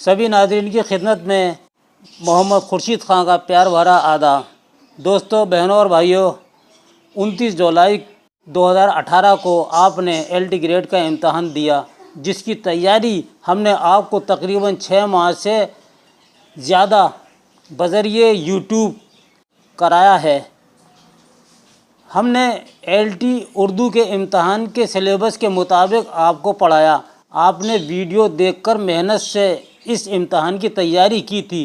सभी नाज़रीन की खिदमत में मोहम्मद खुर्शीद खां का प्यार भरा आदाब। दोस्तों, बहनों और भाइयों, 29 जुलाई 2018 को आपने LT ग्रेड का इम्तहान दिया, जिसकी तैयारी हमने आपको तकरीबन 6 माह से ज़्यादा बज़रिए यूट्यूब कराया है। हमने LT उर्दू के इम्तहान के सिलेबस के मुताबिक आपको पढ़ाया। आपने वीडियो देखकर मेहनत से इस इम्तहान की तैयारी की थी।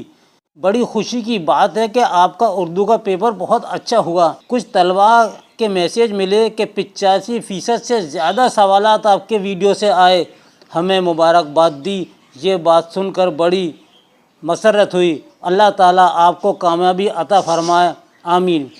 बड़ी खुशी की बात है कि आपका उर्दू का पेपर बहुत अच्छा हुआ। कुछ तलबा के मैसेज मिले कि 85% से ज़्यादा सवालात आपके वीडियो से आए। हमें मुबारकबाद दी। ये बात सुनकर बड़ी मसरत हुई। अल्लाह ताला आपको कामयाबी अता फरमाए, आमीन।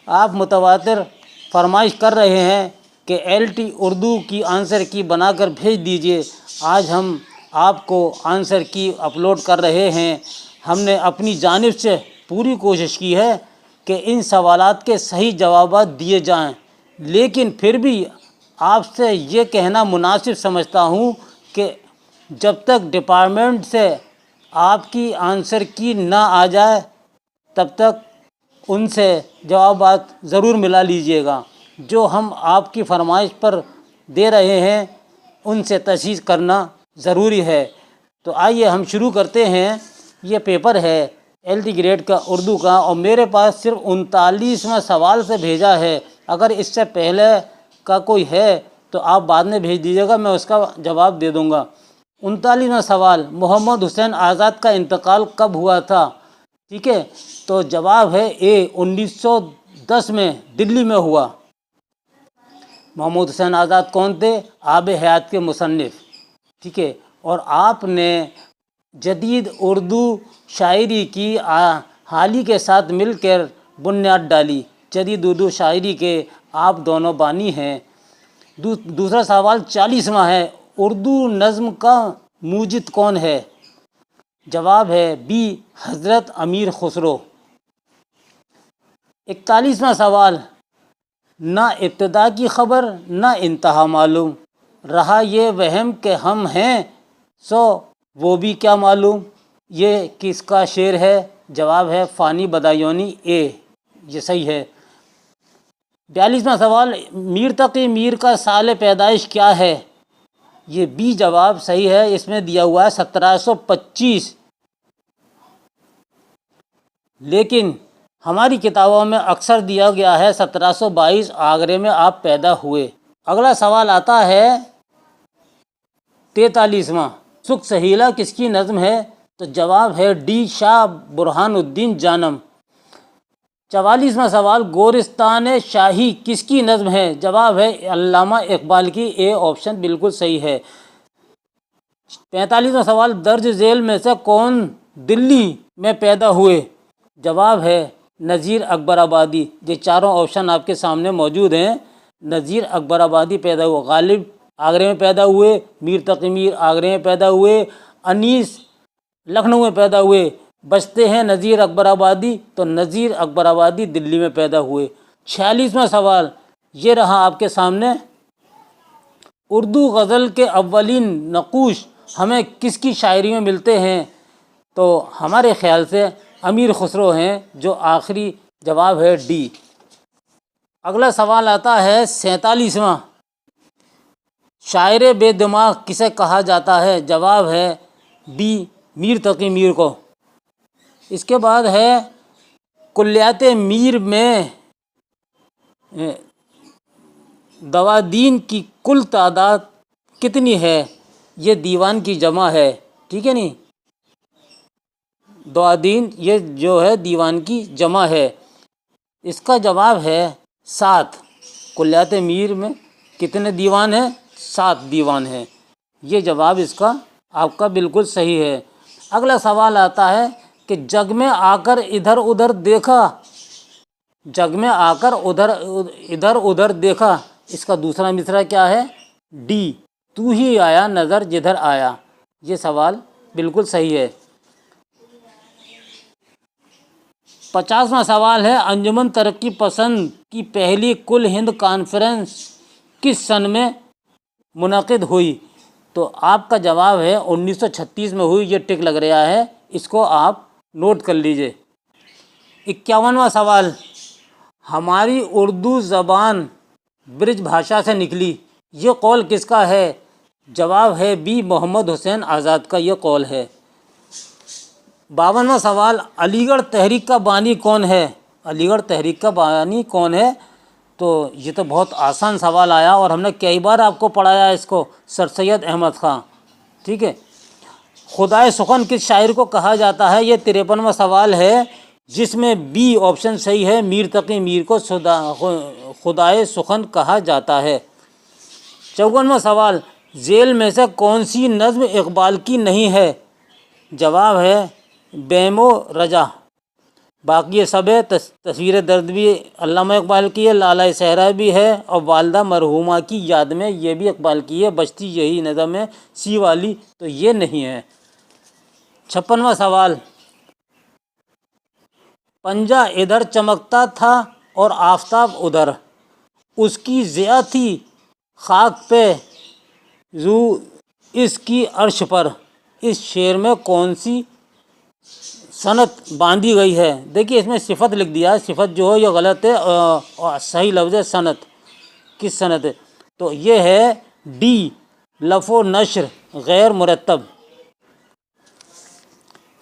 आप मुतवातिर फरमाइश कर रहे हैं कि LT उर्दू की आंसर की बनाकर भेज दीजिए। आज हम आपको आंसर की अपलोड कर रहे हैं। हमने अपनी जानिब से पूरी कोशिश की है कि इन सवालात के सही जवाबात दिए जाएं, लेकिन फिर भी आपसे ये कहना मुनासिब समझता हूँ कि जब तक डिपार्टमेंट से आपकी आंसर की ना आ जाए तब तक उनसे जवाबात ज़रूर मिला लीजिएगा। जो हम आपकी फरमाइश पर दे रहे हैं उनसे तसदीक करना ज़रूरी है। तो आइए हम शुरू करते हैं। ये पेपर है LT ग्रेड का उर्दू का, और मेरे पास सिर्फ 39वां सवाल से भेजा है। अगर इससे पहले का कोई है तो आप बाद में भेज दीजिएगा, मैं उसका जवाब दे दूँगा। 39वां सवाल, मोहम्मद हुसैन आज़ाद का इंतकाल कब हुआ था? ठीक है, तो जवाब है ए, 1910 में दिल्ली में हुआ। मोहम्मद हुसैन आज़ाद कौन थे? आब हयात के मुसन्निफ़। ठीक है, और आपने जदीद उर्दू शायरी की हाली के साथ मिलकर बुनियाद डाली। जदीद उर्दू शायरी के आप दोनों बानी हैं। दूसरा सवाल 40वां है, उर्दू नज़्म का मूजिद कौन है? जवाब है बी, हज़रत अमीर खुसरो। 41वां सवाल, ना इब्तिदा की ख़बर ना इंतहा मालूम, रहा ये वहम कि हम हैं सो वो भी क्या मालूम। ये किसका शेर है? जवाब है फ़ानी बदायूनी, ए, ये सही है। 42वां सवाल, मीर तकी मीर का साल पैदाइश क्या है? ये बी जवाब सही है। इसमें दिया हुआ है 1725, लेकिन हमारी किताबों में अक्सर दिया गया है 1722, आगरे में आप पैदा हुए। अगला सवाल आता है 43वां, सुख सहीला किसकी नज़्म है? तो जवाब है डी, शाह बुरहानुद्दीन जानम। 44वां सवाल, गोरिस्तान शाही किसकी नज़्म है? जवाब है अल्लामा इकबाल की, ए ऑप्शन बिल्कुल सही है। 45वां सवाल, दर्ज झेल में से कौन दिल्ली में पैदा हुए? जवाब है नज़ीर अकबर आबादी। ये चारों ऑप्शन आपके सामने मौजूद हैं। नज़ीर अकबर आबादी पैदा हुए, गालिब आगरे में पैदा हुए, मीर तकी मीर आगरे में पैदा हुए, अनीस लखनऊ में पैदा हुए। बचते हैं नज़ीर अकबर आबादी, तो नज़ीर अकबर आबादी दिल्ली में पैदा हुए। 46वां सवाल ये रहा आपके सामने, उर्दू गज़ल के अव्वलीन नक़ूश हमें किसकी शायरी में मिलते हैं? तो हमारे ख़्याल से अमीर खुसरो हैं, जो आखिरी जवाब है डी। अगला सवाल आता है 47वां, शायर बेदिमाग किसे कहा जाता है? जवाब है बी, मीर तकी मीर को। इसके बाद है कुल्लियात मीर में दवादीन की कुल तादाद कितनी है? ये दीवान की जमा है। ठीक है नहीं, दवादीन ये जो है दीवान की जमा है। इसका जवाब है 7। कुल्लियात मीर में कितने दीवान हैं? 7 दीवान हैं। ये जवाब इसका आपका बिल्कुल सही है। अगला सवाल आता है कि जग में आकर इधर उधर देखा, जग में आकर इधर उधर देखा, इसका दूसरा मिसरा क्या है? डी, तू ही आया नज़र जिधर आया। ये सवाल बिल्कुल सही है। 50वां सवाल है, अंजुमन तरक्की पसंद की पहली कुल हिंद कॉन्फ्रेंस किस सन में मुनक़िद हुई? تو آپ کا جواب ہے 1936 میں ہوئی، یہ ٹک لگ رہا ہے، اس کو آپ نوٹ کر لیجئے۔ 51واں سوال، ہماری اردو زبان برج بھاشا سے نکلی، یہ قول کس کا ہے؟ جواب ہے بی، محمد حسین آزاد کا یہ قول ہے۔ 52واں سوال، علی گڑھ تحریک کا بانی کون ہے؟ علی گڑھ تحریک کا بانی کون ہے؟ تو یہ تو بہت آسان سوال آیا اور ہم نے کئی بار آپ کو پڑھایا اس کو، سر سید احمد خان، ٹھیک ہے۔ خدائے سخن کس شاعر کو کہا جاتا ہے؟ یہ 53واں سوال ہے، جس میں بی آپشن صحیح ہے، میر تقی میر کو خدائے سخن کہا جاتا ہے۔ 54واں سوال، ذیل میں سے کون سی نظم اقبال کی نہیں ہے؟ جواب ہے بیم و رجا۔ باقی یہ سب ہے، تصویر درد بھی علامہ اقبال کی ہے، لالۂ صحرا بھی ہے، اور والدہ مرحومہ کی یاد میں یہ بھی اقبال کی ہے، بچتی یہی نظم ہے سی والی، تو یہ نہیں ہے۔ 56واں سوال، پنجہ ادھر چمکتا تھا اور آفتاب ادھر، اس کی ضیا تھی خاک پہ رو اس کی عرش پر، اس شعر میں کون سی صنعت باندھی گئی ہے؟ دیکھیے اس میں صفت لکھ دیا ہے، صفت جو ہے یہ غلط ہے، اور صحیح لفظ ہے صنعت۔ کس صنعت ہے؟ تو یہ ہے ڈی، لف و نشر غیر مرتب۔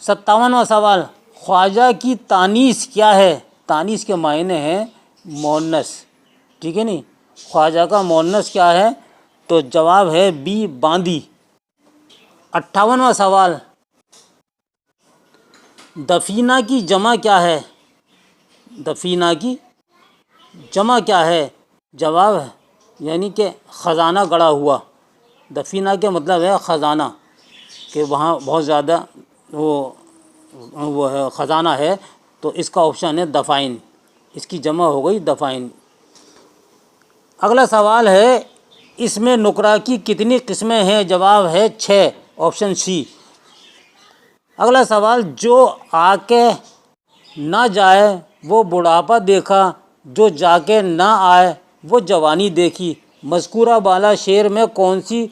57واں سوال، خواجہ کی تانیث کیا ہے؟ تانیث کے معنی ہیں مؤنث، ٹھیک ہے نہیں، خواجہ کا مؤنث کیا ہے؟ تو جواب ہے بی، باندی۔ 58واں سوال، دفینہ کی جمع کیا ہے؟ دفینہ کی جمع کیا ہے؟ جواب ہے یعنی کہ خزانہ گڑا ہوا، دفینہ کے مطلب ہے خزانہ، کہ وہاں بہت زیادہ وہ ہے خزانہ ہے، تو اس کا آپشن ہے دفائن، اس کی جمع ہو گئی دفائن۔ اگلا سوال ہے، اس میں نقرہ کی کتنی قسمیں ہیں؟ جواب ہے 6، آپشن سی۔ اگلا سوال، جو آ کے نہ جائے وہ بڑھاپا دیکھا، جو جا کے نہ آئے وہ جوانی دیکھی، مذکورہ بالا شعر میں کون سی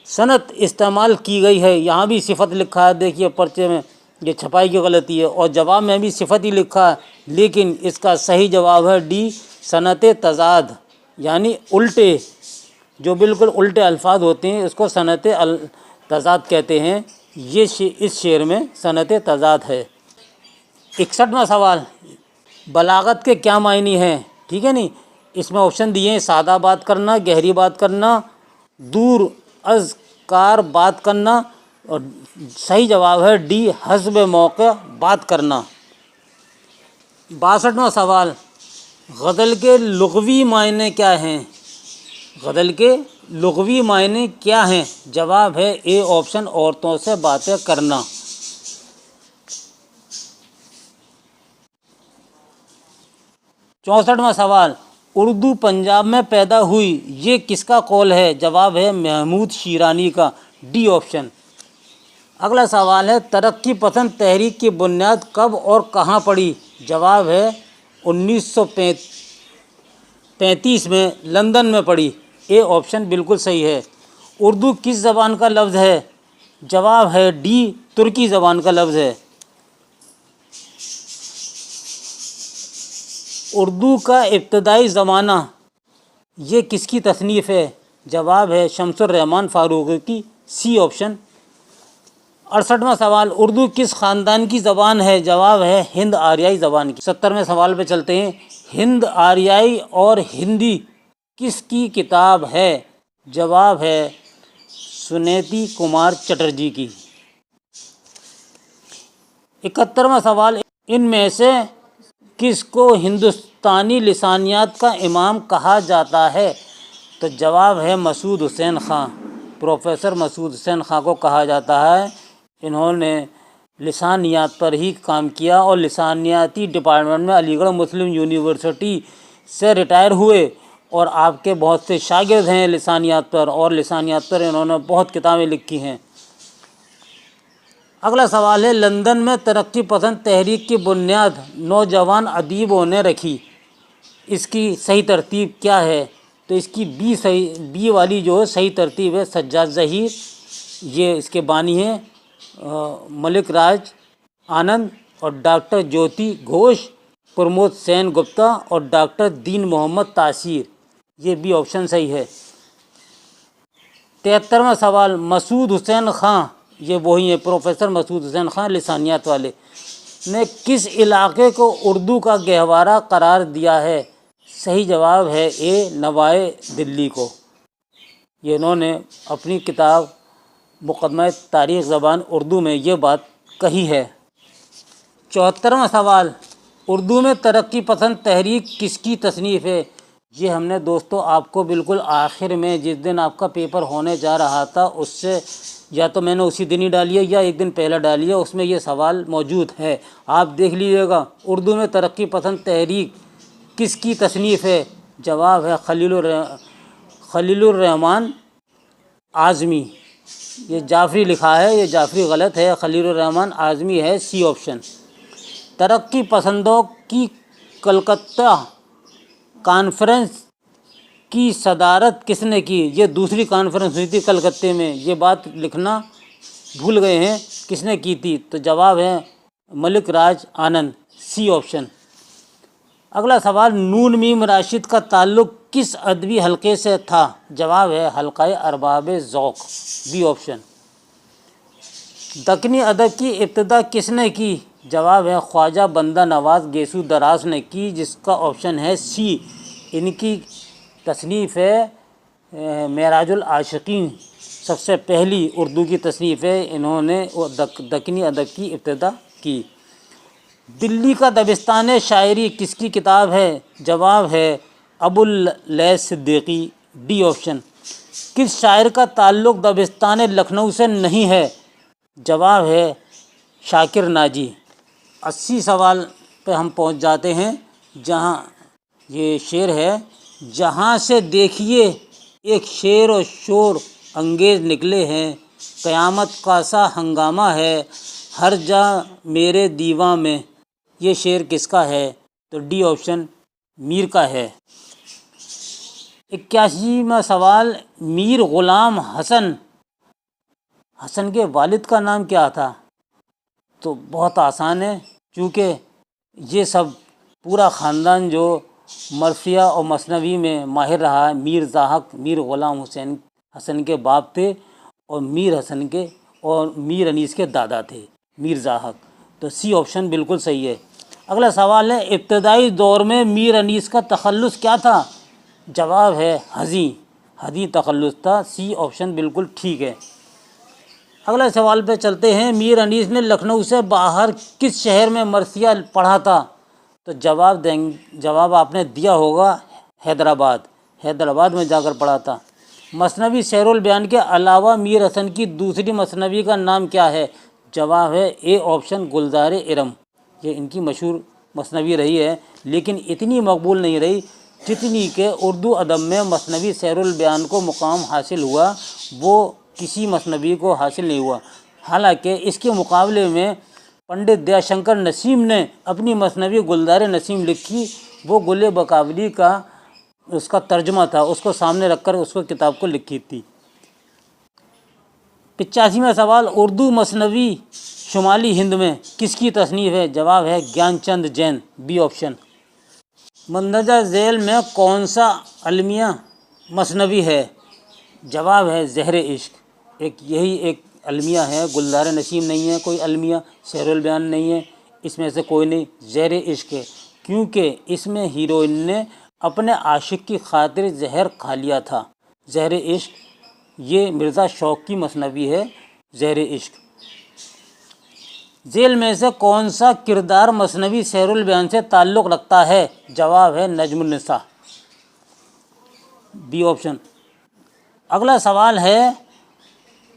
صنعت استعمال کی گئی ہے؟ یہاں بھی صفت لکھا ہے، دیکھیے پرچے میں، یہ چھپائی کی غلطی ہے، اور جواب میں بھی صفت ہی لکھا ہے، لیکن اس کا صحیح جواب ہے ڈی، صنعت تضاد، یعنی الٹے، جو بالکل الٹے الفاظ ہوتے ہیں اس کو صنعت تضاد کہتے ہیں، یہ اس شعر میں صنعت تضاد ہے۔ 61واں سوال، بلاغت کے کیا معنی ہیں؟ ٹھیک ہے نہیں، اس میں آپشن دیے ہیں، سادہ بات کرنا، گہری بات کرنا، دور از کار بات کرنا، اور صحیح جواب ہے ڈی، حسب موقع بات کرنا۔ 62واں سوال، غزل کے لغوی معنی کیا ہیں؟ غزل کے لغوی معنی کیا ہیں؟ جواب ہے اے آپشن، عورتوں سے باتیں کرنا۔ 64واں سوال، اردو پنجاب میں پیدا ہوئی، یہ کس کا قول ہے؟ جواب ہے محمود شیرانی کا، ڈی آپشن۔ اگلا سوال ہے، ترقی پسند تحریک کی بنیاد کب اور کہاں پڑی؟ جواب ہے 1935 میں لندن میں پڑی، اے آپشن بالکل صحیح ہے۔ اردو کس زبان کا لفظ ہے؟ جواب ہے ڈی، ترکی زبان کا لفظ ہے۔ اردو کا ابتدائی زمانہ، یہ کس کی تصنیف ہے؟ جواب ہے شمس الرحمن فاروقی کی، سی آپشن۔ 68واں سوال، اردو کس خاندان کی زبان ہے؟ جواب ہے ہند آریائی زبان کی۔ 70ویں سوال پہ چلتے ہیں، ہند آریائی اور ہندی کس کی کتاب ہے؟ جواب ہے سنیتی کمار چٹرجی کی۔ 71واں سوال، ان میں سے کس کو ہندوستانی لسانیات کا امام کہا جاتا ہے؟ تو جواب ہے مسعود حسین خان، پروفیسر مسعود حسین خان کو کہا جاتا ہے۔ انہوں نے لسانیات پر ہی کام کیا اور لسانیاتی ڈپارٹمنٹ میں علی گڑھ مسلم یونیورسٹی سے ریٹائر ہوئے، اور آپ کے بہت سے شاگرد ہیں لسانیات پر، اور لسانیات پر انہوں نے بہت کتابیں لکھی ہیں۔ اگلا سوال ہے، لندن میں ترقی پسند تحریک کی بنیاد نوجوان ادیبوں نے رکھی، اس کی صحیح ترتیب کیا ہے؟ تو اس کی بی والی جو ہے صحیح ترتیب ہے، سجاد ظہیر، یہ اس کے بانی ہیں ملک راج آنند اور ڈاکٹر جیوتی گھوش، پرمود سین گپتا اور ڈاکٹر دین محمد تاثیر۔ یہ بھی آپشن صحیح ہے۔ 73واں سوال، مسعود حسین خان، یہ وہی ہیں پروفیسر مسعود حسین خان لسانیات والے، نے کس علاقے کو اردو کا گہوارہ قرار دیا ہے؟ صحیح جواب ہے اے، نوائے دلی کو۔ یہ انہوں نے اپنی کتاب مقدمہ تاریخ زبان اردو میں یہ بات کہی ہے۔ 74واں سوال، اردو میں ترقی پسند تحریک کس کی تصنیف ہے؟ یہ ہم نے دوستو آپ کو بالکل آخر میں جس دن آپ کا پیپر ہونے جا رہا تھا اس سے یا تو میں نے اسی دن ہی ڈالی ہے یا ایک دن پہلے ڈالی ہے، اس میں یہ سوال موجود ہے، آپ دیکھ لیجیے گا۔ اردو میں ترقی پسند تحریک کس کی تصنیف ہے؟ جواب ہے خلیل الرحمن اعظمی۔ یہ جعفری لکھا ہے، یہ جعفری غلط ہے، خلیل الرحمن اعظمی ہے، سی آپشن۔ ترقی پسندوں کی کلکتہ کانفرنس کی صدارت کس نے کی؟ یہ دوسری کانفرنس ہوئی تھی کلکتے میں، یہ بات لکھنا بھول گئے ہیں، کس نے کی تھی؟ تو جواب ہے ملک راج آنند، سی آپشن۔ اگلا سوال، نون میم راشد کا تعلق کس ادبی حلقے سے تھا؟ جواب ہے حلقہ ارباب ذوق، بی آپشن۔ دکنی ادب کی ابتدا کس نے کی؟ جواب ہے خواجہ بندہ نواز گیسو دراس نے کی، جس کا آپشن ہے سی۔ ان کی تصنیف ہے معراج العاشقین، سب سے پہلی اردو کی تصنیف ہے، انہوں نے دکنی ادب کی ابتدا کی۔ دلی کا دبستان شاعری کس کی کتاب ہے؟ جواب ہے ابواللیث صدیقی، ڈی آپشن۔ کس شاعر کا تعلق دبستان لکھنؤ سے نہیں ہے؟ جواب ہے شاکر ناجی۔ 80 سوال پہ ہم پہنچ جاتے ہیں، جہاں یہ شعر ہے، جہاں سے دیکھیے ایک شعر و شور انگیز نکلے ہیں، قیامت کا سا ہنگامہ ہے ہر جا میرے دیواں میں۔ یہ شعر کس کا ہے؟ تو ڈی آپشن میر کا ہے۔ 81واں سوال، میر غلام حسن کے والد کا نام کیا تھا؟ تو بہت آسان ہے، چونکہ یہ سب پورا خاندان جو مرثیہ اور مثنوی میں ماہر رہا ہے، میر ضاحک میر غلام حسن کے باپ تھے، اور میر حسن کے اور میر انیس کے دادا تھے، میر ضاحک۔ تو سی آپشن بالکل صحیح ہے۔ اگلا سوال ہے، ابتدائی دور میں میر انیس کا تخلص کیا تھا؟ جواب ہے ہدی تخلص تھا، سی آپشن بالکل ٹھیک ہے۔ اگلا سوال پہ چلتے ہیں، میر انیس نے لکھنؤ سے باہر کس شہر میں مرثیہ پڑھا تھا؟ تو جواب آپ نے دیا ہوگا حیدرآباد میں جا کر پڑھا تھا۔ مثنوی سیر البیان کے علاوہ میر حسن کی دوسری مثنوی کا نام کیا ہے؟ جواب ہے اے آپشن گلزار ارم۔ یہ ان کی مشہور مثنوی رہی ہے، لیکن اتنی مقبول نہیں رہی جتنی کہ اردو ادب میں مثنوی سیر البیان کو مقام حاصل ہوا، وہ کسی مثنوی کو حاصل نہیں ہوا۔ حالانکہ اس کے مقابلے میں پنڈت دیا شنکر نسیم نے اپنی مثنوی گلزار نسیم لکھی، وہ گل بقاولی کا اس کا ترجمہ تھا، اس کو سامنے رکھ کر اس کو کتاب کو لکھی تھی۔ 85واں سوال، اردو مثنوی شمالی ہند میں کس کی تصنیف ہے؟ جواب ہے گیان چند جین، بی آپشن۔ مندرجہ ذیل میں کون سا المیہ مثنوی ہے؟ جواب ہے زہر عشق۔ یہی ایک المیہ ہے، گلزار نسیم نہیں ہے کوئی المیہ، سیر البیان نہیں ہے، اس میں سے کوئی نہیں، زہر عشق ہے، کیونکہ اس میں ہیروئن نے اپنے عاشق کی خاطر زہر کھا لیا تھا۔ زہر عشق یہ مرزا شوق کی مثنوی ہے، زہر عشق۔ ذیل میں سے کون سا کردار مثنوی سیر البیان سے تعلق رکھتا ہے؟ جواب ہے نجم النساء، بی آپشن۔ اگلا سوال ہے،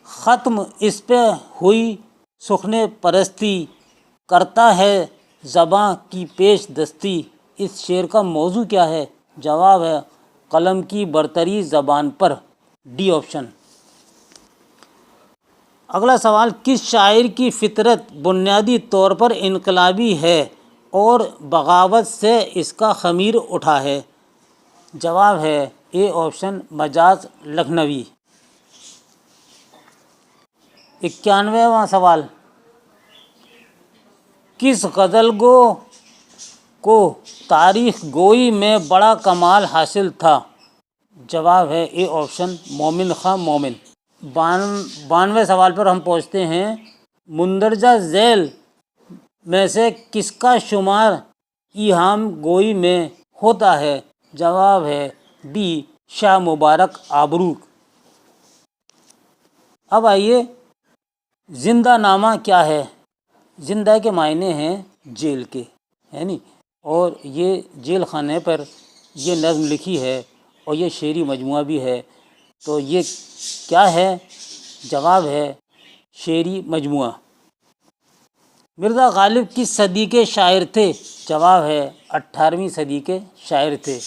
ختم اس پہ ہوئی سخن پرستی کرتا ہے زباں کی پیش دستی، اس شعر کا موضوع کیا ہے؟ جواب ہے قلم کی برتری زبان پر، ڈی آپشن۔ اگلا سوال، کس شاعر کی فطرت بنیادی طور پر انقلابی ہے اور بغاوت سے اس کا خمیر اٹھا ہے؟ جواب ہے اے آپشن مجاز لکھنوی۔ 91वां सवाल, किस गज़ल गो को तारीख गोई में बड़ा कमाल हासिल था? जवाब है ए ऑप्शन, मोमिन खां मोमिन। 92वें सवाल पर हम पहुँचते हैं, मुंदरजा झैल में से किसका शुमार इहाम गोई में होता है? जवाब है डी, शाह मुबारक आबरू। अब आइए, जिंदा नामा क्या है? जिंदा के मायने हैं जेल के, है नी, और ये जेल खाने पर ये नज़्म लिखी है और ये शेरी मजमुआ भी है। तो ये क्या है? जवाब है शेरी मजमुआ। मिर्ज़ा गालिब किस सदी के शायर थे? जवाब है 18वीं सदी के शायर थे।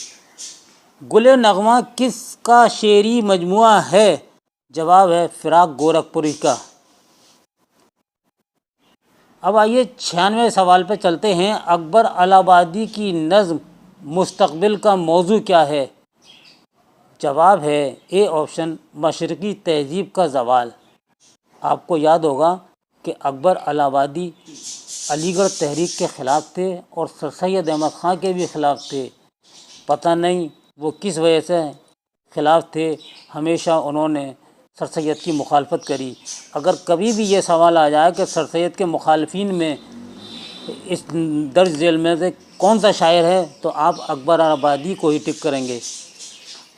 गुले नगमा किसका शेरी मजमुआ है? जवाब है फिराक गोरखपुरी का। अब आइए 96वें सवाल पर चलते हैं, अकबर अलाहाबादी की नज़्म मुस्तक़बिल का मौजू क्या है? जवाब है ए ऑप्शन, मशरक़ी तहज़ीब का ज़वाल। आपको याद होगा कि अकबर अलाहाबादी अलीगढ़ तहरीक के ख़िलाफ़ थे और सर सैयद अहमद ख़ां के भी ख़िलाफ़ थे। पता नहीं वो किस वजह से ख़िलाफ़ थे, हमेशा उन्होंने सर सैयद की मुखालफत करी। अगर कभी भी ये सवाल आ जाए कि सर सैयद के मुखालफिन में इस दर्ज जेल में से कौन सा शायर है, तो आप अकबर अलाहाबादी को ही टिक करेंगे।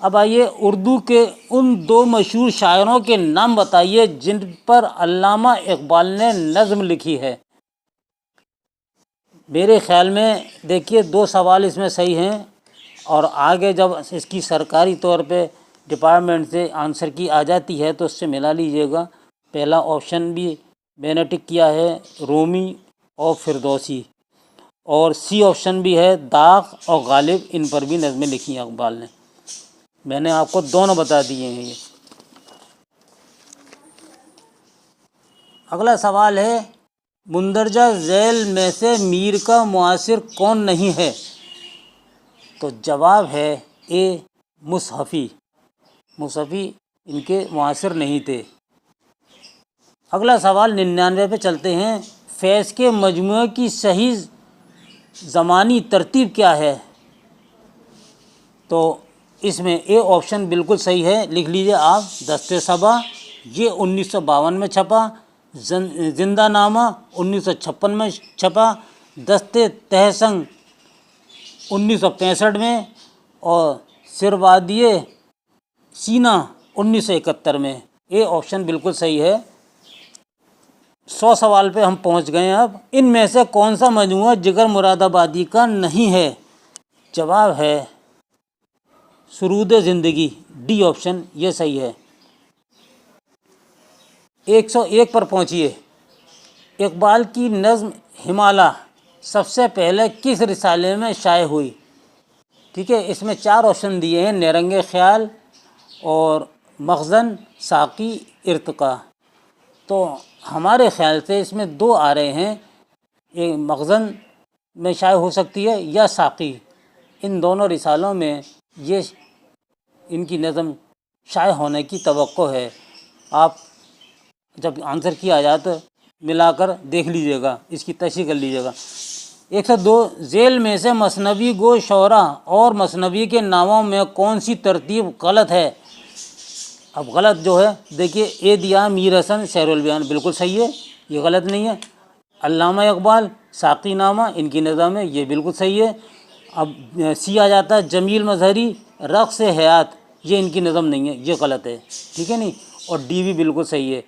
अब आइए, उर्दू के उन 2 मशहूर शायरों के नाम बताइए जिन पर अल्लामा इकबाल ने नज़्म लिखी है। मेरे ख़्याल में देखिए 2 सवाल इसमें सही हैं, और आगे जब इसकी सरकारी तौर पे डिपार्टमेंट से आंसर की आ जाती है तो उससे मिला लीजिएगा। पहला ऑप्शन भी मैंने टिक किया है, रूमी और फिरदौसी, और सी ऑप्शन भी है, दाग और गालिब, इन पर भी नज़में लिखी हैं इकबाल ने। मैंने आपको दोनों बता दिए हैं ये। अगला सवाल है, मुंदरजा झैल में से मीर का मुआसिर कौन नहीं है? तो जवाब है ए, मुसहफ़ी। मुसहफ़ी इनके मुआसिर नहीं थे। अगला सवाल 99 पे चलते हैं, फैज़ के मजमूए की सही ज़मानी तरतीब क्या है? तो इसमें ए ऑप्शन बिल्कुल सही है, लिख लीजिए आप, दस्ते सबा, ये 1952 में छपा। जिंदा नामा 1956 में छपा। दस्ते तहसंग 1965 में, और सिरवादिए सीना 1971 में। ये ऑप्शन बिल्कुल सही है। 100 सवाल पे हम पहुंच गए हैं। अब इनमें से कौन सा मजमूआ जिगर मुरादाबादी का नहीं है? जवाब है सुरूद ज़िंदगी, डी ऑप्शन, ये सही है। 101 पर पहुंचिए। इकबाल की नज़्म हिमाला सबसे पहले किस रिसाले में शाये हुई? ठीक है, इसमें 4 ऑप्शन दिए हैं, नेरंगे ख्याल और मखज़न, साक़ी, इर्तिक़ा। तो हमारे ख़्याल से इसमें 2 आ रहे हैं, एक मखज़न में शाये हो सकती है या साक़ी। इन दोनों रिसालों में ये इनकी नज़म शाये होने की तवक्को है। आप जब आंसर किया जाए तो मिलाकर देख लीजिएगा, इसकी तशरीह कर लीजिएगा। 102, झैल में से मसनवी गो शौरा और मसनवी के नामों में कौन सी तरतीब गलत है? अब गलत जो है देखिए, ए दिया मीर हसन शहरुल बयान, बिल्कुल सही है, ये गलत नहीं है। अल्लामा इकबाल साक़ी नामा, इनकी नज़म है, ये बिल्कुल सही है। अब सी आ जाता है जमील मजहरी रक़्स हयात, ये इनकी नज़म नहीं है, ये गलत है, ठीक है नहीं। और डी भी बिल्कुल सही है।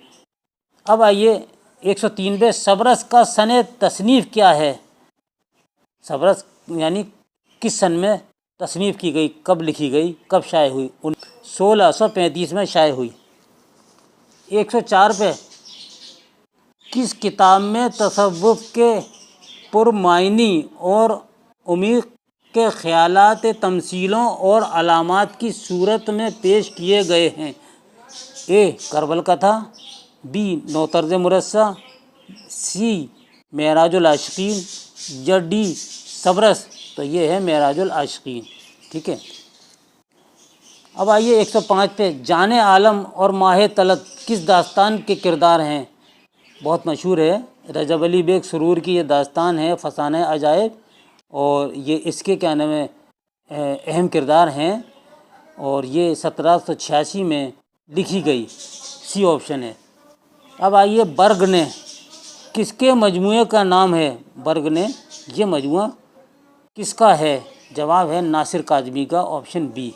अब आइए 103 पे, सबरस का सने तसनीफ़ क्या है? सबरस यानी किस सन में तसनीफ़ की गई, कब लिखी गई, कब शाये हुई? 1635 में शाये हुई। 104 पे, किस किताब में तसव्वुफ़ के पुरमायनी और उमीक़ के ख़यालात तमसीलों और अलामात की सूरत में पेश किए गए हैं? ए करबल कथा, बी नौतर्ज मुरस्सा, सी मेराजुल आशिकीन, या डी सबरस। तो ये है मेराजुल आशिकीन, ठीक है। अब आइए 105 पे, जाने आलम और माह तलत किस दास्तान के किरदार हैं? بہت مشہور ہے، رجب علی بیگ سرور کی یہ داستان ہے فسانہ عجائب، اور یہ اس کے کیا نام ہے اہم کردار ہیں، اور یہ 1786 میں لکھی گئی، سی آپشن ہے۔ اب آئیے برگ نے کس کے مجموعے کا نام ہے؟ برگ نے یہ مجموعہ کس کا ہے؟ جواب ہے ناصر کاظمی کا، آپشن بی۔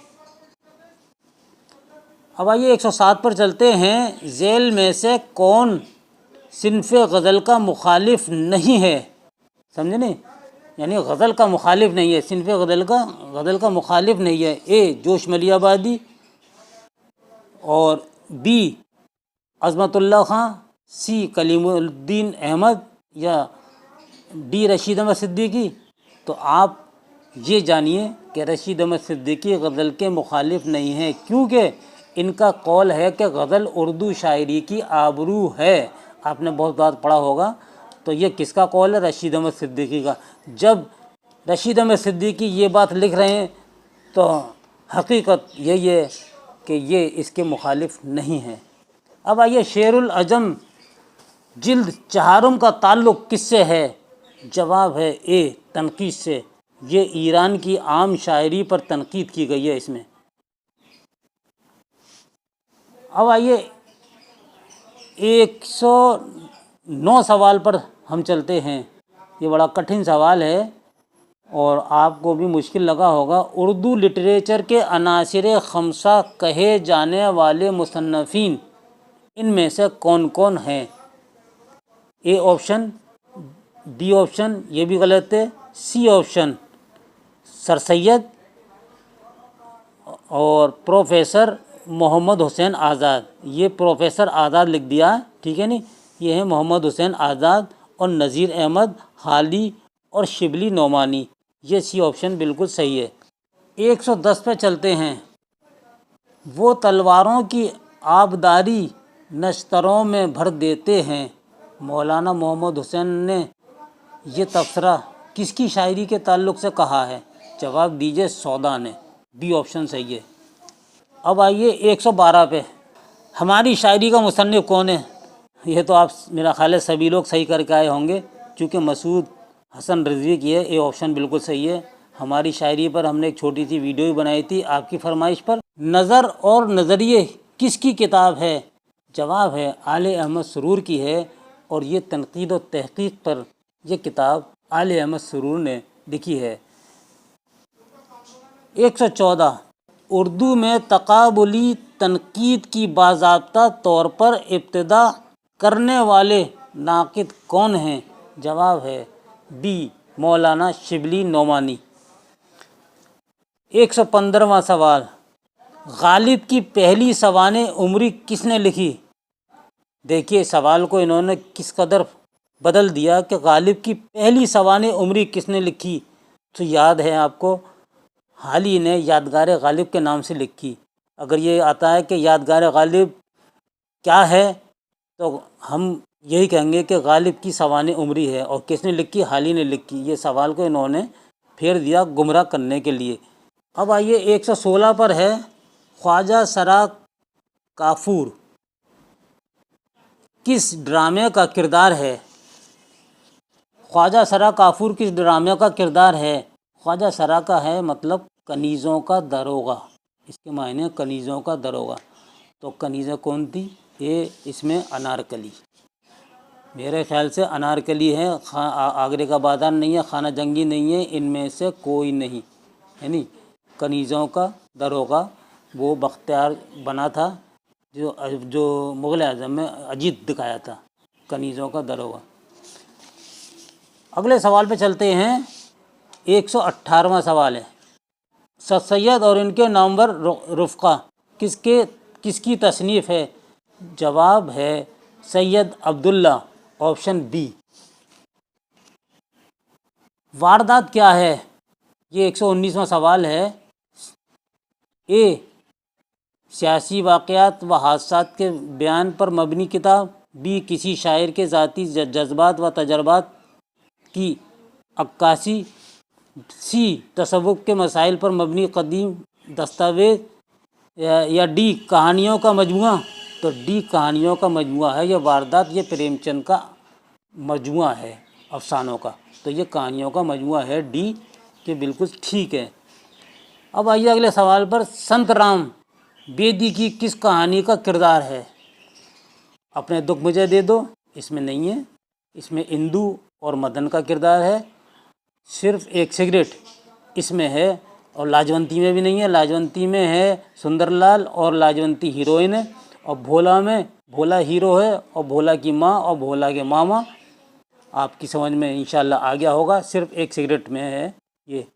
اب آئیے 107 پر چلتے ہیں۔ ذیل میں سے کون صنف غزل کا مخالف نہیں ہے؟ سمجھے نہیں، یعنی غزل کا مخالف نہیں ہے، صنف غزل کا مخالف نہیں ہے۔ اے جوش ملی آبادی، اور بی عظمت اللہ خان، سی کلیم الدین احمد، یا ڈی رشید احمد صدیقی۔ تو آپ یہ جانیے کہ رشید احمد صدیقی غزل کے مخالف نہیں ہیں، کیونکہ ان کا قول ہے کہ غزل اردو شاعری کی آبرو ہے۔ آپ نے بہت بات پڑھا ہوگا، تو یہ کس کا قول ہے؟ رشید احمد صدیقی کا۔ جب رشید احمد صدیقی یہ بات لکھ رہے ہیں تو حقیقت یہی ہے کہ یہ اس کے مخالف نہیں ہیں۔ اب آئیے شعر العجم جلد چہارم کا تعلق کس سے ہے؟ جواب ہے اے تنقید سے۔ یہ ایران کی عام شاعری پر تنقید کی گئی ہے اس میں۔ اب آئیے 109 سوال پر ہم چلتے ہیں۔ یہ بڑا کٹھن سوال ہے اور آپ کو بھی مشکل لگا ہوگا۔ اردو لٹریچر کے عناصر خمسہ کہے جانے والے مصنفین ان میں سے کون کون ہیں؟ اے آپشن، بی آپشن یہ بھی غلط ہے، سی آپشن سر سید اور پروفیسر محمد حسین آزاد۔ یہ پروفیسر آزاد لکھ دیا، ٹھیک ہے نہیں، یہ ہیں محمد حسین آزاد اور نذیر احمد حالی اور شبلی نعمانی۔ یہ سی آپشن بالکل صحیح ہے۔ 110 پہ چلتے ہیں۔ وہ تلواروں کی آبداری نشتروں میں بھر دیتے ہیں، مولانا محمد حسین نے یہ تبصرہ کس کی شاعری کے تعلق سے کہا ہے؟ جواب دیجئے سودا نے، بی آپشن صحیح ہے۔ اب آئیے 112 پہ۔ ہماری شاعری کا مصنف کون ہے؟ یہ تو آپ میرا خیال ہے سبھی لوگ صحیح کر کے آئے ہوں گے، چونکہ مسعود حسن رضوی کی ہے۔ اے آپشن بالکل صحیح ہے۔ ہماری شاعری پر ہم نے ایک چھوٹی سی ویڈیو بھی بنائی تھی آپ کی فرمائش پر۔ نظر اور نظریے کس کی کتاب ہے؟ جواب ہے آل احمد سرور کی ہے، اور یہ تنقید و تحقیق پر یہ کتاب آل احمد سرور نے لکھی ہے۔ 114 اردو میں تقابلی تنقید کی باضابطہ طور پر ابتدا کرنے والے ناقد کون ہیں؟ جواب ہے بی مولانا شبلی نعمانی۔ 115واں سوال۔ غالب کی پہلی سوانح عمری کس نے لکھی؟ دیکھیے سوال کو انہوں نے کس قدر بدل دیا کہ غالب کی پہلی سوانح عمری کس نے لکھی؟ تو یاد ہے آپ کو، حالی نے یادگار غالب کے نام سے لکھی۔ اگر یہ آتا ہے کہ یادگار غالب کیا ہے تو ہم یہی کہیں گے کہ غالب کی سوانح عمری ہے، اور کس نے لکھی؟ حالی نے لکھی۔ یہ سوال کو انہوں نے پھیر دیا گمراہ کرنے کے لیے۔ اب آئیے 116 پر ہے۔ خواجہ سرا کافور کس ڈرامے کا کردار ہے؟ خواجہ سرا کافور کس ڈرامے کا کردار ہے؟ خواجہ سرا کا ہے مطلب کنیزوں کا داروغہ، اس کے معنی کنیزوں کا داروغہ۔ تو کنیزیں کون تھی؟ یہ اس میں انارکلی، میرے خیال سے انارکلی ہے، آگرے کا بازار نہیں ہے، خانہ جنگی نہیں ہے، ان میں سے کوئی نہیں، یعنی کنیزوں کا داروغہ وہ بختیار بنا تھا جو مغل اعظم میں اجیت دکھایا تھا، کنیزوں کا داروغہ۔ اگلے سوال پہ چلتے ہیں۔ 118واں سوال ہے۔ سر سید اور ان کے نامور رفقا کس کی تصنیف ہے؟ جواب ہے سید عبداللہ، آپشن بی۔ واردات کیا ہے؟ یہ 119واں سوال ہے۔ اے سیاسی واقعات و حادثات کے بیان پر مبنی کتاب، بی کسی شاعر کے ذاتی جذبات و تجربات کی عکاسی، سی تصوف کے مسائل پر مبنی قدیم دستاویز، یا ڈی کہانیوں کا مجموعہ۔ तो डी कहानियों का मजमुआ है। ये वारदात ये प्रेमचंद का मजमुआ है अफसानों का, तो ये कहानियों का मजमुआ है डी, के बिल्कुल ठीक है। अब आइए अगले सवाल पर। संत राम बेदी की किस कहानी का किरदार है? अपने दुख मुझे दे दो, इसमें नहीं है। इसमें इंदु और मदन का किरदार है। सिर्फ एक सिगरेट इसमें है, और लाजवंती में भी नहीं है। लाजवंती में है सुंदरलाल और लाजवंती हीरोइन है, और भोला में भोला हीरो है और भोला की माँ और भोला के मामा। आपकी समझ में इंशाल्लाह आ गया होगा, सिर्फ एक सिगरेट में है ये।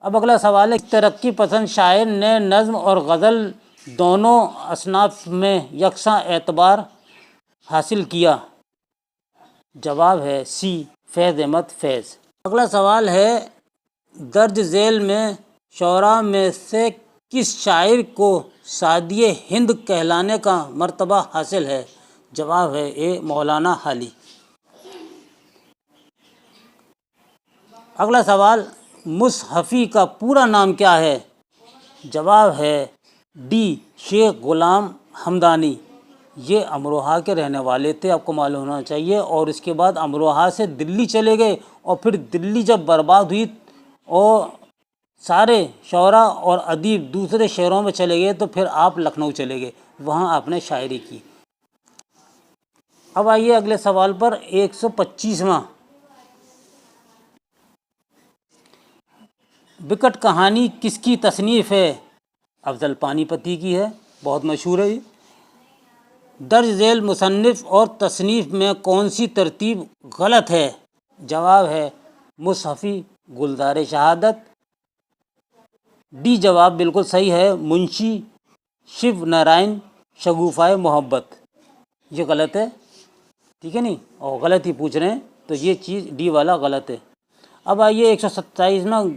अब अगला सवाल है, तरक्की पसंद शायर ने नज़्म और गज़ल दोनों असनाफ में यकसा एतबार हासिल किया? जवाब है सी, फैज़ अहमद फैज़। अगला सवाल है, दर्ज झेल में शौरा में से किस शायर को सादिए हिंद कहलाने का मर्तबा हासिल है? जवाब है ए, मौलाना हाली। अगला सवाल, मुसहफ़ी का पूरा नाम क्या है? जवाब है डी, शेख गुलाम हमदानी। ये अमरोहा के रहने वाले थे, आपको मालूम होना चाहिए। और इसके बाद अमरोहा से दिल्ली चले गए, और फिर दिल्ली जब बर्बाद हुई और सारे शौरा और अदीब दूसरे शहरों में चले गए, तो फिर आप लखनऊ चले गए, वहाँ आपने शायरी की। अब आइए अगले सवाल पर। 125वां, विकट कहानी किसकी तसनीफ़ है? अफजल पानीपती की है, बहुत मशहूर है ये। दर्ज झेल मुसन्निफ़ और तसनीफ़ में कौन सी तरतीब गलत है? जवाब है मुसहफ़ी गुलज़ार शहादत। डी जवाब बिल्कुल सही है, मुंशी शिव नारायण शगुफ़ाए मोहब्बत। ये गलत है, ठीक है नहीं, और गलत ही पूछ रहे हैं, तो ये चीज़ डी वाला गलत है। अब आइए 127वां,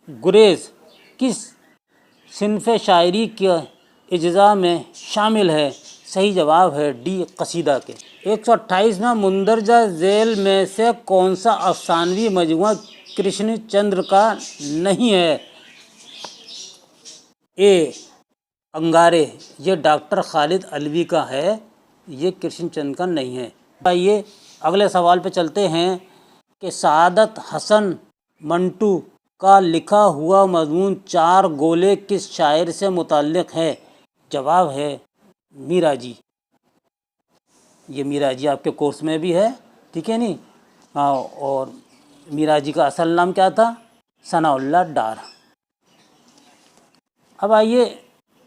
गुरेज़ किस सिनफ़ शायरी के इज्ज़ा में शामिल है? सही जवाब है डी, कसीदा के। 128वां, मुंदरजा झेल में से कौन सा अफसानवी मजमुआ कृष्णचंद्र का नहीं है? ए, अंगारे। ये डॉक्टर खालिद अलवी का है, ये कृष्णचंद्र का नहीं है। आइए अगले सवाल पे चलते हैं कि सआदत हसन मंटू का लिखा हुआ मजमून चार गोले किस शायर से मुताल्लिक़ है? जवाब है मीरा जी। ये मीरा जी आपके कोर्स में भी है, ठीक है नहीं। हाँ, और मीरा जी का असल नाम क्या था? सनाउल्लाह डार। अब आइए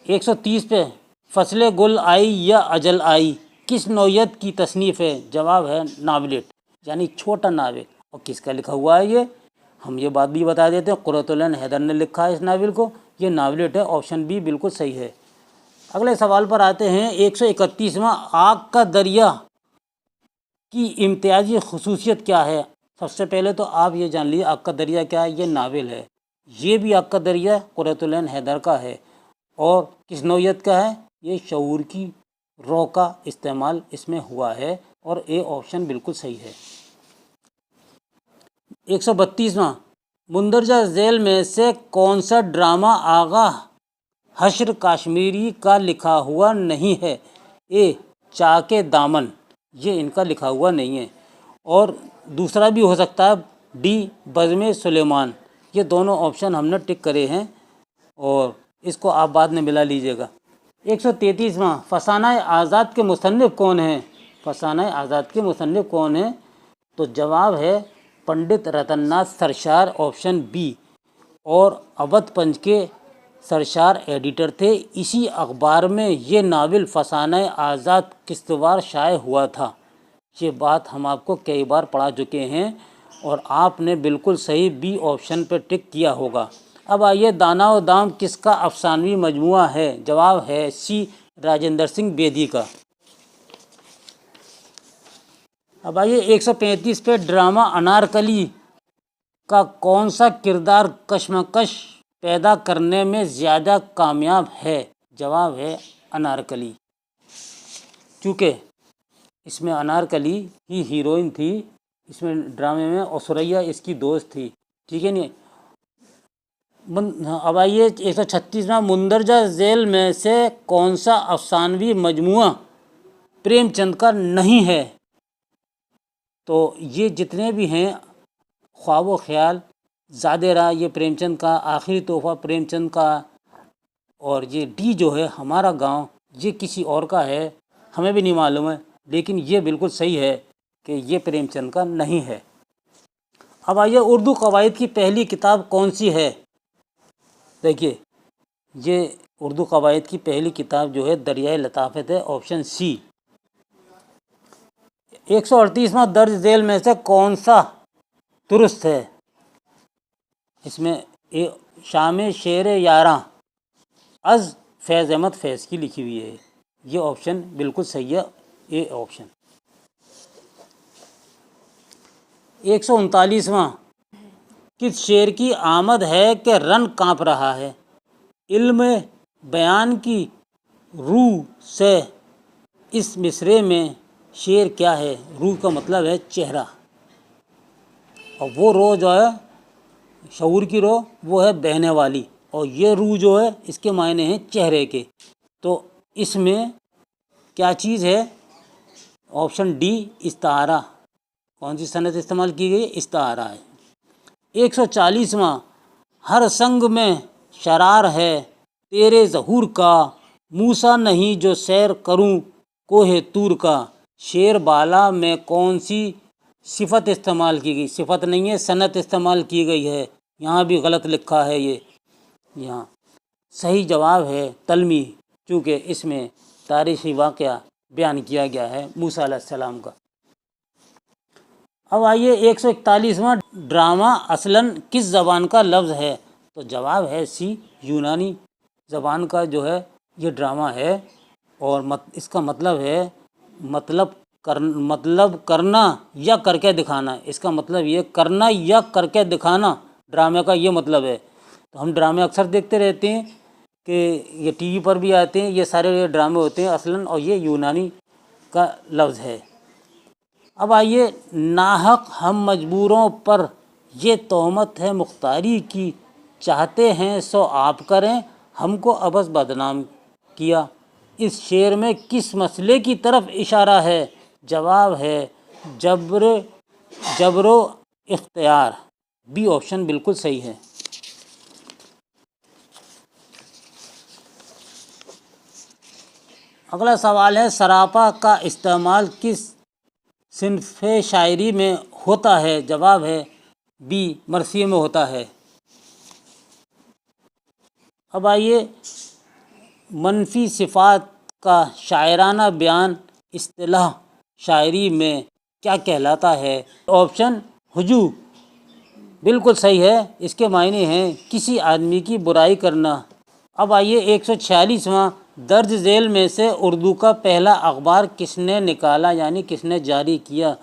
130 पे, फसले गुल आई या अजल आई किस नौयत की तसनीफ़ है? जवाब है नावलेट, यानी छोटा नावल। और किसका लिखा हुआ है ये? हम ये बात भी बता देते हैं, कुर्रतुल ऐन हैदर ने लिखा है इस नावल को। ये नावलेट है, ऑप्शन बी बिल्कुल सही है। अगले सवाल पर आते हैं। 131वां, आग का दरिया की इम्तियाजी खसूसियत क्या है? सबसे पहले तो आप ये जान लीजिए आग का दरिया क्या है। ये नावल है, ये भी आग का दरिया कुर्रतुल ऐन हैदर का है। और किस नौयत का है? ये शऊर की रॉ का इस्तेमाल इसमें हुआ है, और ए ऑप्शन बिल्कुल सही है। 132वां, मुंदरजा झेल में से कौन सा ड्रामा आगा हश्र काश्मीरी का लिखा हुआ नहीं है? ए, चाके दामन। ये इनका लिखा हुआ नहीं है। और दूसरा भी हो सकता है डी, बज़्म सुलेमान। ये दोनों ऑप्शन हमने टिक करे हैं, और इसको आप बाद में मिला लीजिएगा। 133वां, फसाना आज़ाद के मुसन्निफ़ कौन हैं? फसाना आज़ाद के मुसन्निफ़ कौन हैं? तो जवाब है पंडित रतननाथ सरशार, ऑप्शन बी। और अवध पंच के सरशार एडिटर थे। इसी अखबार में ये नावल फसाना आज़ाद किस्तवार शाये हुआ था। ये बात हम आपको कई बार पढ़ा चुके हैं, और आपने बिल्कुल सही बी ऑप्शन पर टिक किया होगा। अब आइए, दाना व दाम किसका अफसानवी मजमुआ है? जवाब है सी, राजेंद्र सिंह बेदी का। अब आइए 135 पे, ड्रामा अनारकली का कौन सा किरदार कशमकश पैदा करने में ज़्यादा कामयाब है? जवाब है अनारकली, चूँकि इसमें अनारकली ही हीरोइन थी इसमें ड्रामे में, और सुरैया इसकी दोस्त थी, ठीक है नहीं। अब आइए 136वां, मुंदरजा झेल में से कौन सा अफसानवी मजमुआ प्रेमचंद का नहीं है। तो ये जितने भी हैं ख्वाब व ख्याल, ज़ादेरा ये प्रेमचंद का, आखिरी तोहफ़ा प्रेमचंद का, और ये डी जो है हमारा गांव ये किसी और का है, हमें भी नहीं मालूम है, लेकिन ये बिल्कुल सही है कि ये प्रेमचंद का नहीं है। अब आइए उर्दू कवायद की पहली किताब कौन सी है। देखिए ये उर्दू कवायद की पहली किताब जो है दरियाए लताफ़त है, ऑप्शन सी। 138वां दर्ज झेल में से कौन सा दुरुस्त है। इसमें शाम शेर यारां अज़ फैज़ अहमद फैज़ की लिखी हुई है, ये ऑप्शन बिल्कुल सही है, ए ऑप्शन। 139वां किस शेर की आमद है कि रन काँप रहा है। इल्म बयान की रूह से इस मिसरे में शेर क्या है। रूह का मतलब है चेहरा, और वो रो जो है शऊर की रो वो है बहने वाली, और ये रूह जो है इसके मायने हैं चेहरे के। तो इसमें क्या चीज़ है, ऑप्शन डी इस्तारा। कौन सी सनत इस्तेमाल की गई, इस्तारा है। 140वां हर संग में शरार है तेरे ज़हूर का, मूसा नहीं जो सैर करूं कोहे तूर का। शेर बाला में कौन सी सिफत इस्तेमाल की गई, सिफत नहीं है सनत इस्तेमाल की गई है, यहाँ भी गलत लिखा है ये। यहाँ सही जवाब है तलमी, चूँकि इसमें तारीख़ी वाक़या बयान किया गया है मूसा अलैहिस्सलाम का। अब आइए 141वां ड्रामा असलन किस ज़बान का लफ्ज़ है। तो जवाब है सी, यूनानी ज़बान का जो है ये ड्रामा है, और इसका मतलब है मतलब करना या करके दिखाना। इसका मतलब ये करना या करके दिखाना ड्रामे का ये मतलब है। तो हम ड्रामे अक्सर देखते रहते हैं कि ये टीवी पर भी आते हैं, ये सारे ये ड्रामे होते हैं असलन, और ये यूनानी का लफ्ज़ है। अब आइए नाहक हम मजबूरों पर ये तोहमत है मुख्तारी की, चाहते हैं सो आप करें हमको अबस बदनाम किया। इस शेर में किस मसले की तरफ इशारा है। जवाब है जबरो इख्तियार, बी ऑप्शन बिल्कुल सही है। अगला सवाल है सरापा का इस्तेमाल किस सिन्फ़े शायरी में होता है। जवाब है बी मरसिए में होता है। अब आइए मनफी सिफ़ात का शायराना बयान इस्तिलाह शायरी में क्या कहलाता है। ऑप्शन हुजू बिल्कुल सही है, इसके मायने हैं किसी आदमी की बुराई करना। अब आइए 146वां दर्ज झेल में से उर्दू का पहला अखबार किसने निकाला, यानी किसने जारी किया।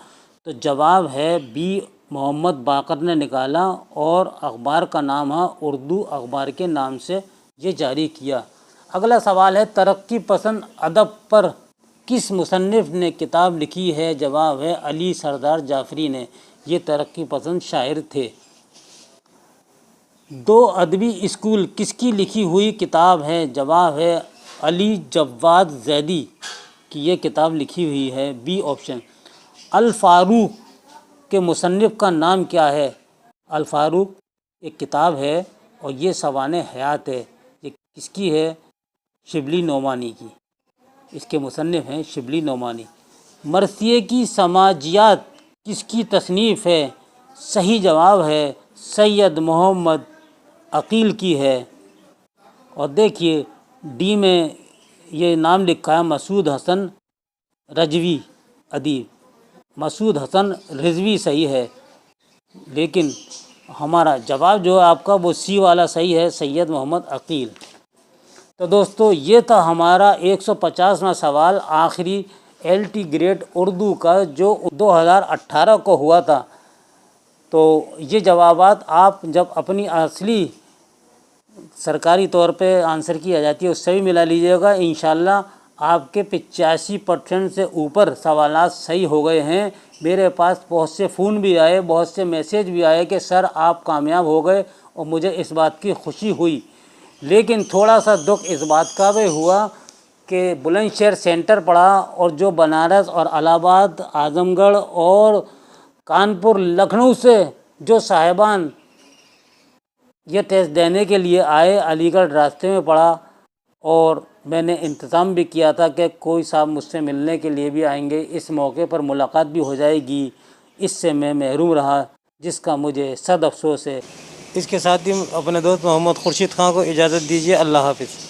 तो जवाब है बी मोहम्मद बाकर ने निकाला, और अखबार का नाम है उर्दू अखबार के नाम से ये जारी किया। अगला सवाल है तरक्की पसंद अदब पर किस मुसन्निफ़ ने किताब लिखी है। जवाब है अली सरदार जाफरी ने, ये तरक्की पसंद शायर थे। दो अदबी स्कूल किसकी लिखी हुई किताब है। जवाब है अली जव्वाद ज़ैदी की ये किताब लिखी हुई है, बी ऑप्शन। अल फ़ारूक के मुसन्निफ़ का नाम क्या है। अल फ़ारूक एक किताब है और ये सवाने हयात है, ये किसकी है, शिबली नोमानी की, इसके मुसन्निफ़ हैं शिबली नोमानी। मरसिए की समाजियात किसकी तसनीफ़ है। सही जवाब है सैयद मोहम्मद अकील की है। और देखिए डी में ये नाम लिखा है मसूद हसन रजवी अदीब, मसूद हसन रिजवी सही है, लेकिन हमारा जवाब जो है आपका वो सी वाला सही है, सैयद मोहम्मद अकील। तो दोस्तों ये था हमारा 150वां सवाल, आखिरी LT ग्रेड उर्दू का जो 2018 को हुआ था। तो ये जवाबात आप जब अपनी असली सरकारी तौर पे आंसर की आ जाती है उससे भी मिला लीजिएगा। इंशाल्लाह आपके 85% से ऊपर सवालात सही हो गए हैं। मेरे पास बहुत से फ़ोन भी आए, बहुत से मैसेज भी आए कि सर आप कामयाब हो गए, और मुझे इस बात की खुशी हुई। लेकिन थोड़ा सा दुख इस बात का भी हुआ کہ بلند شہر سینٹر پڑا اور جو بنارس اور الہ آباد، اعظم گڑھ اور کانپور، لکھنؤ سے جو صاحبان یہ ٹیسٹ دینے کے لیے آئے، علی گڑھ راستے میں پڑا اور میں نے انتظام بھی کیا تھا کہ کوئی صاحب مجھ سے ملنے کے لیے بھی آئیں گے، اس موقع پر ملاقات بھی ہو جائے گی، اس سے میں محروم رہا، جس کا مجھے صد افسوس ہے۔ اس کے ساتھ ہی اپنے دوست محمد خورشید خان کو اجازت دیجیے۔ اللہ حافظ۔